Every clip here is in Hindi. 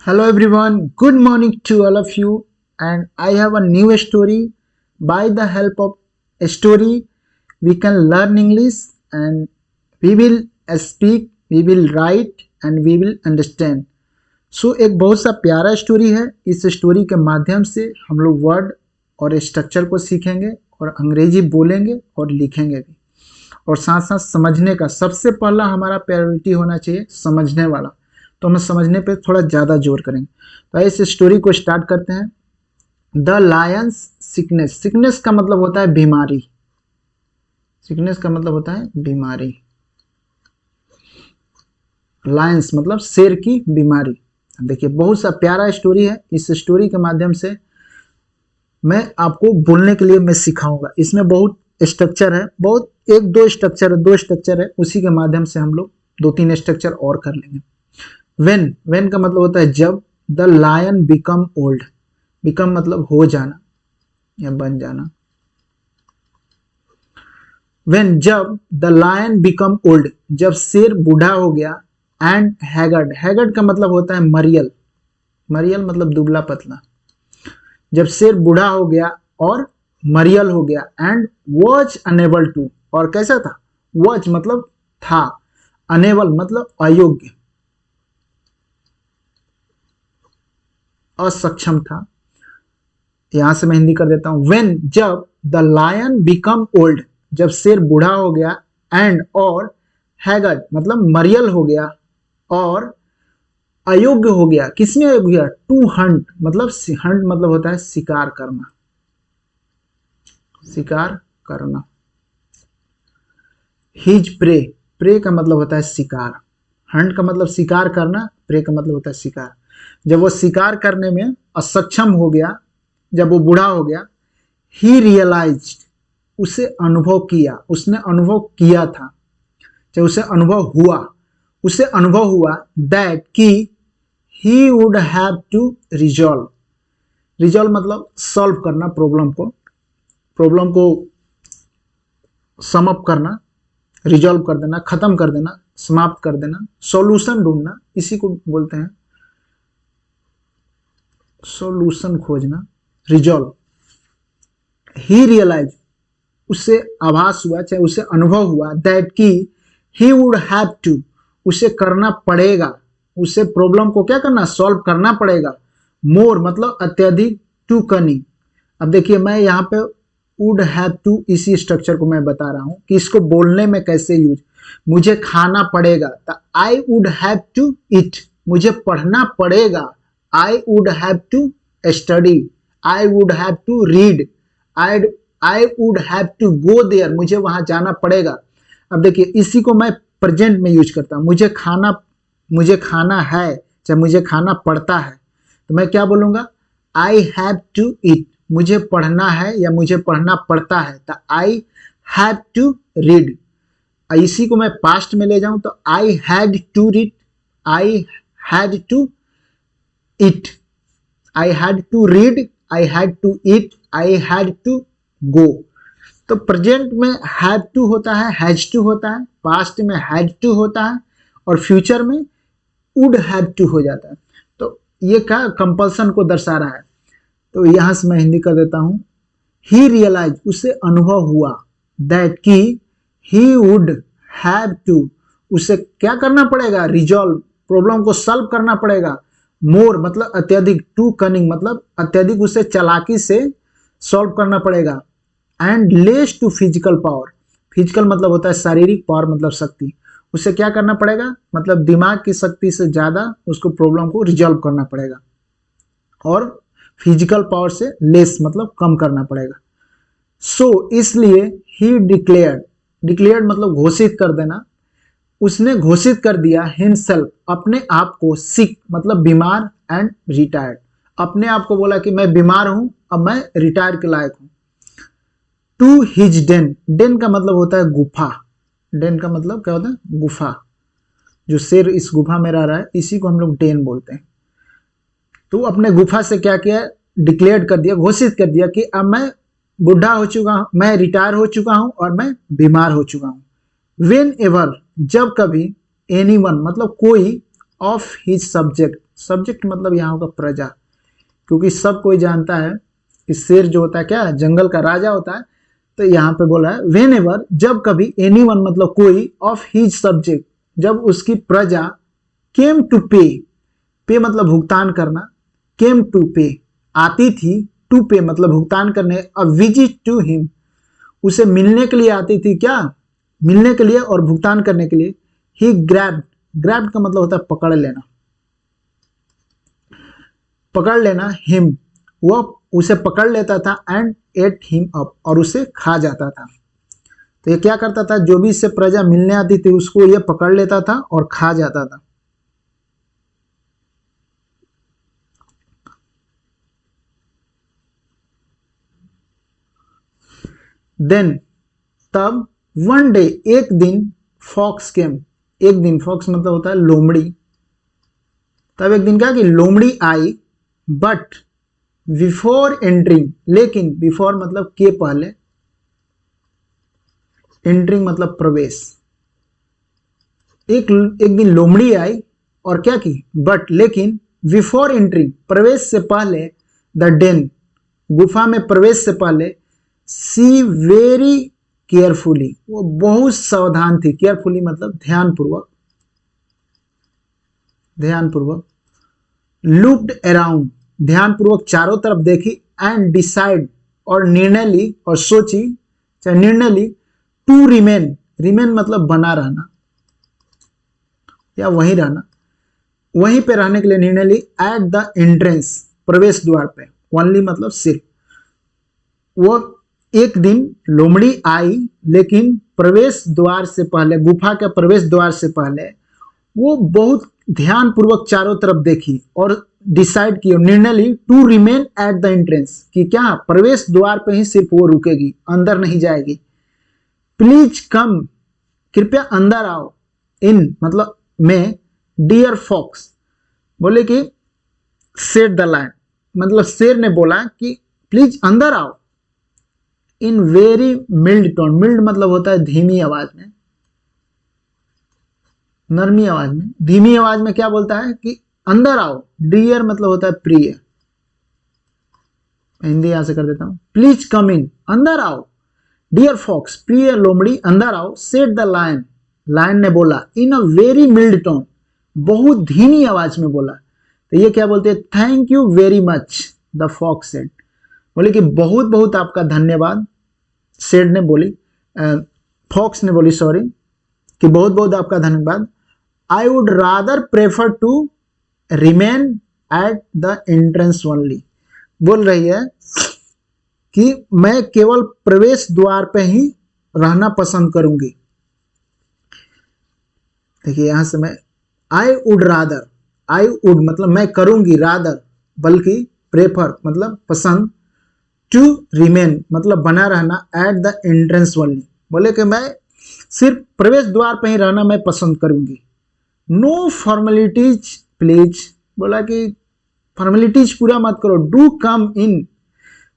Hello everyone, good morning to all of you, and I have a new story. By the help of a story, we can learn English and we will speak, we will write and we will understand. सो एक बहुत सा प्यारा स्टोरी है। इस स्टोरी के माध्यम से हम लोग वर्ड और स्ट्रक्चर को सीखेंगे और अंग्रेजी बोलेंगे और लिखेंगे भी, और साथ साथ समझने का सबसे पहला हमारा प्रायोरिटी होना चाहिए समझने वाला। तो हम समझने पे थोड़ा ज़्यादा जोर करेंगे। तो इस स्टोरी को स्टार्ट करते हैं। The Lions sickness. सिकनेस का मतलब होता है बीमारी। सिकनेस का मतलब होता है बीमारी। लायंस मतलब शेर की बीमारी। देखिए बहुत सा प्यारा स्टोरी है। इस स्टोरी के माध्यम से मैं आपको बोलने के लिए मैं सिखाऊंगा। इसमें बहुत स्ट्रक्चर है, बहुत एक दो स्ट्रक्चर है, उसी के माध्यम से हम लोग दो तीन स्ट्रक्चर और कर लेंगे। वेन का मतलब होता है जब। The lion become old. Become मतलब हो जाना या बन जाना। वेन जब द लायन बिकम ओल्ड, जब शेर बूढ़ा हो गया। And haggard. हैगर्ड का मतलब होता है मरियल। मरियल मतलब दुबला पतला। जब शेर बूढ़ा हो गया और मरियल हो गया। एंड वॉज अनेबल टू, और कैसा था? वॉज मतलब था, अनेबल मतलब अयोग्य, असक्षम था। यहां से मैं हिंदी कर देता हूं। वेन जब द लायन बिकम ओल्ड, जब शेर बूढ़ा हो गया। एंड और हैगर्ड मतलब मरियल हो गया और अयोग्य हो गया। किसमें अयोग्य हो गया? टू हंट मतलब हंट मतलब होता है शिकार करना। शिकार करना। His prey. प्रे का मतलब होता है शिकार। हंट का मतलब शिकार करना, प्रे का मतलब होता है शिकार। जब वो शिकार करने में असक्षम हो गया, जब वो बूढ़ा हो गया। ही रियलाइज्ड, उसे अनुभव किया, उसने अनुभव किया था, चाहे उसे अनुभव हुआ दैट कि he would have to resolve. Resolve मतलब सॉल्व करना, प्रॉब्लम को सम अप करना, रिजॉल्व कर देना, खत्म कर देना, समाप्त कर देना, सॉल्यूशन ढूंढना, इसी को बोलते हैं सॉल्यूशन खोजना, रिजॉल्व। ही रियलाइज, उसे आभास हुआ, चाहे उसे अनुभव हुआ दैट कि ही वुड हैव टू, उसे करना पड़ेगा, उसे प्रॉब्लम को क्या करना? सॉल्व करना पड़ेगा। मोर मतलब अत्यधिक, टू कनिंग। अब देखिए मैं यहाँ पे वुड हैव टू, इसी स्ट्रक्चर को मैं बता रहा हूं कि इसको बोलने में कैसे यूज। मुझे खाना पड़ेगा तो I would have to eat, मुझे पढ़ना पड़ेगा। I would have to study, I would have to read, I would have to go there, मुझे वहां जाना पड़ेगा। अब देखिए इसी को मैं प्रेजेंट में यूज करता हूं। मुझे खाना है, चाहे मुझे खाना पड़ता है, तो मैं क्या बोलूंगा? I have to eat. मुझे पढ़ना है या मुझे पढ़ना पड़ता है तो आई हैव टू रीड। इसी को मैं पास्ट में ले जाऊं तो I had to read, I had to eat, I had to read, I had to eat, I had to go. तो प्रेजेंट में हैव टू होता है, हैज टू होता है, पास्ट में हैड टू होता है और फ्यूचर में वुड हैव टू हो जाता है। तो ये क्या कंपल्सन को दर्शा रहा है। तो यहां से मैं हिंदी कर देता हूं। ही रियलाइज, उसे अनुभव हुआ दैट कि ही वुड हैव टू, उसे क्या करना पड़ेगा? रिजॉल्व, प्रॉब्लम को सॉल्व करना पड़ेगा। मोर मतलब अत्यधिक, टू कनिंग मतलब अत्यधिक, उसे चालाकी से सॉल्व करना पड़ेगा। And less to physical power. Physical मतलब होता है शारीरिक, पावर मतलब शक्ति। उसे क्या करना पड़ेगा? मतलब दिमाग की शक्ति से ज्यादा उसको प्रॉब्लम को रिजॉल्व करना पड़ेगा, और फिजिकल पावर से लेस मतलब कम करना पड़ेगा। सो इसलिए ही डिक्लेयर्ड, डिक्लेयर्ड मतलब घोषित कर देना। उसने घोषित कर दिया हिमसेल्फ, अपने आप को, सिक मतलब बीमार, एंड रिटायर्ड। अपने आप को बोला कि मैं बीमार हूं, अब मैं रिटायर के लायक हूं। To his den. डेन का मतलब होता है गुफा। डेन का मतलब क्या होता है? गुफा। जो शेर इस गुफा में रह रहा है इसी को हम लोग डेन बोलते हैं। तो अपने गुफा से क्या किया? डिक्लेयर कर दिया, घोषित कर दिया कि अब मैं बुढ़ा हो चुका हूं, मैं रिटायर हो चुका हूं और मैं बीमार हो चुका हूं। वेन एवर, जब कभी, एनीवन मतलब कोई, ऑफ हिज सब्जेक्ट सब्जेक्ट मतलब यहाँ होगा प्रजा, क्योंकि सब कोई जानता है कि शेर जो होता है क्या, जंगल का राजा होता है। तो यहाँ पे बोला है वेन एवर, जब कभी, एनीवन मतलब कोई, ऑफ हिज सब्जेक्ट, जब उसकी प्रजा, केम टू पे, पे मतलब भुगतान करना, केम टू पे आती थी, टू पे मतलब भुगतान करने, अ विजिट टू हिम उसे मिलने के लिए आती थी, क्या, मिलने के लिए और भुगतान करने के लिए, ही ग्रैब्ड, ग्रैब्ड का मतलब होता है पकड़ लेना, पकड़ लेना, हिम वह उसे पकड़ लेता था, एंड एट हिम अप और उसे खा जाता था। तो ये क्या करता था, जो भी इससे प्रजा मिलने आती थी उसको ये पकड़ लेता था और खा जाता था। देन तब, वन डे एक दिन, फॉक्स केम, एक दिन, फॉक्स मतलब होता है लोमड़ी, तब एक दिन क्या कि लोमड़ी आई, बट बिफोर एंट्रिंग, लेकिन बिफोर मतलब के पहले, एंट्रिंग मतलब प्रवेश, एक दिन लोमड़ी आई और क्या की, बट लेकिन, बिफोर एंट्रिंग प्रवेश से पहले, द डेन गुफा में प्रवेश से पहले, सी वेरी केयरफुली वो बहुत सावधान थी, केयरफुली मतलब ध्यानपूर्वक, ध्यानपूर्वक, लुक्ड अराउंड ध्यानपूर्वक चारों तरफ देखी, एंड डिसाइड और निर्णय ली और सोची, चाहे निर्णय ली, टू रिमेन, रिमेन मतलब बना रहना या वहीं रहना, वहीं पे रहने के लिए निर्णय ली, एट द एंट्रेंस प्रवेश द्वार पे, ओनली मतलब सिर्फ, वो एक दिन लोमड़ी आई लेकिन प्रवेश द्वार से पहले, गुफा के प्रवेश द्वार से पहले वो बहुत ध्यानपूर्वक चारों तरफ देखी और डिसाइड की, निर्णय ली, to remain at the entrance, कि क्या प्रवेश द्वार पे ही सिर्फ वो रुकेगी, अंदर नहीं जाएगी। प्लीज कम कृपया अंदर आओ, इन मतलब में, डियर फॉक्स बोले कि सेड द लायन मतलब शेर ने बोला कि प्लीज अंदर आओ, in very mild tone, mild मतलब होता है धीमी आवाज में, नरमी आवाज में, धीमी आवाज में क्या बोलता है कि अंदर आओ, डियर मतलब होता है प्रिय, हिंदी यहां से कर देता हूं, प्लीज कम इन अंदर आओ, डियर फॉक्स प्रिय लोमड़ी अंदर आओ, सेड द लायन लायन ने बोला, इन अ वेरी मिल्ड टोन बहुत धीमी आवाज में बोला। तो ये क्या बोलते हैं, thank you very much, the fox said बोले कि बहुत बहुत आपका धन्यवाद, सेड ने बोली, फॉक्स ने बोली सॉरी, कि बहुत बहुत आपका धन्यवाद, I would rather prefer to remain at the entrance only, बोल रही है कि मैं केवल प्रवेश द्वार पे ही रहना पसंद करूंगी। देखिए यहां से मैं, आई वुड रादर, आई वुड मतलब मैं करूंगी, रादर बल्कि, प्रेफर मतलब पसंद, टू रिमेन मतलब बना रहना, एट द एंट्रेंस ओनली बोले कि मैं सिर्फ प्रवेश द्वार पर ही रहना मैं पसंद करूंगी। नो फॉर्मेलिटीज प्लीज बोला कि फॉर्मेलिटीज पूरा मत करो, डू कम इन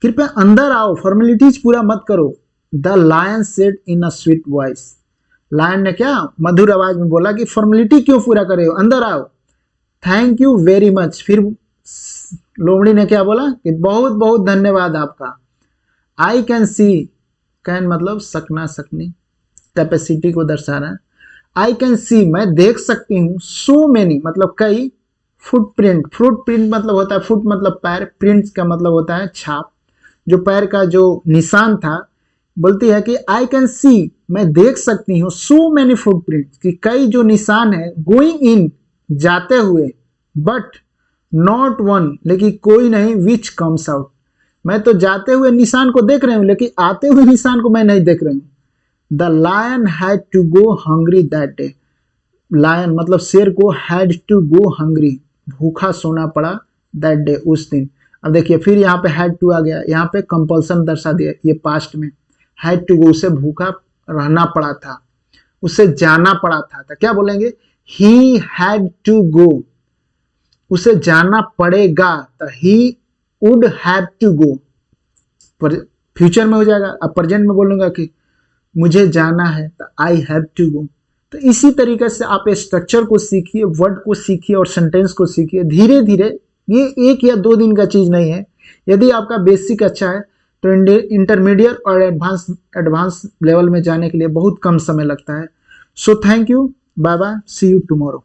कृपया अंदर आओ, फॉर्मेलिटीज पूरा मत करो, the lion said in a sweet voice, lion ने क्या मधुर आवाज में बोला कि फॉर्मेलिटी क्यों पूरा करे हो, अंदर आओ, थैंक यू वेरी मच, फिर लोमड़ी ने क्या बोला कि बहुत बहुत धन्यवाद आपका, आई कैन सी, कैन मतलब सकना सकनी, कैपेसिटी को दर्शा रहा है, आई कैन सी मैं देख सकती हूँ, सो मेनी मतलब कई, फुटप्रिंट, फुटप्रिंट मतलब होता है, फुट मतलब पैर, प्रिंट्स का मतलब होता है छाप, जो पैर का जो निशान था, बोलती है कि आई कैन सी मैं देख सकती हूँ, सो मेनी फुटप्रिंट्स कि कई जो निशान है, गोइंग इन जाते हुए, बट नॉट वन लेकिन कोई नहीं, विच कम्स आउट मैं तो जाते हुए निशान को देख रही हूँ लेकिन आते हुए निशान को मैं नहीं देख रही हूँ। The lion had to go hungry that day, lion मतलब शेर को, हैड टू गो हंग्री भूखा सोना पड़ा, दैट डे उस दिन। अब देखिए फिर यहाँ पे हैड टू आ गया, यहाँ पे कंपल्सन दर्शा दिया, ये पास्ट में, हैड टू गो उसे भूखा रहना पड़ा था, उसे जाना पड़ा था, तो क्या बोलेंगे, ही हैड टू गो उसे जाना पड़ेगा, तो he would have to go, future में हो जाएगा। अब प्रेजेंट में बोलूंगा कि मुझे जाना है तो आई हैव टू गो, तो इसी तरीके से आप स्ट्रक्चर को सीखिए, वर्ड को सीखिए और सेंटेंस को सीखिए धीरे धीरे। ये 1 या 2 दिन का चीज नहीं है। यदि आपका बेसिक अच्छा है तो इंटरमीडिएट और एडवांस लेवल में जाने के लिए बहुत कम समय लगता है। So thank you, bye bye, see you tomorrow.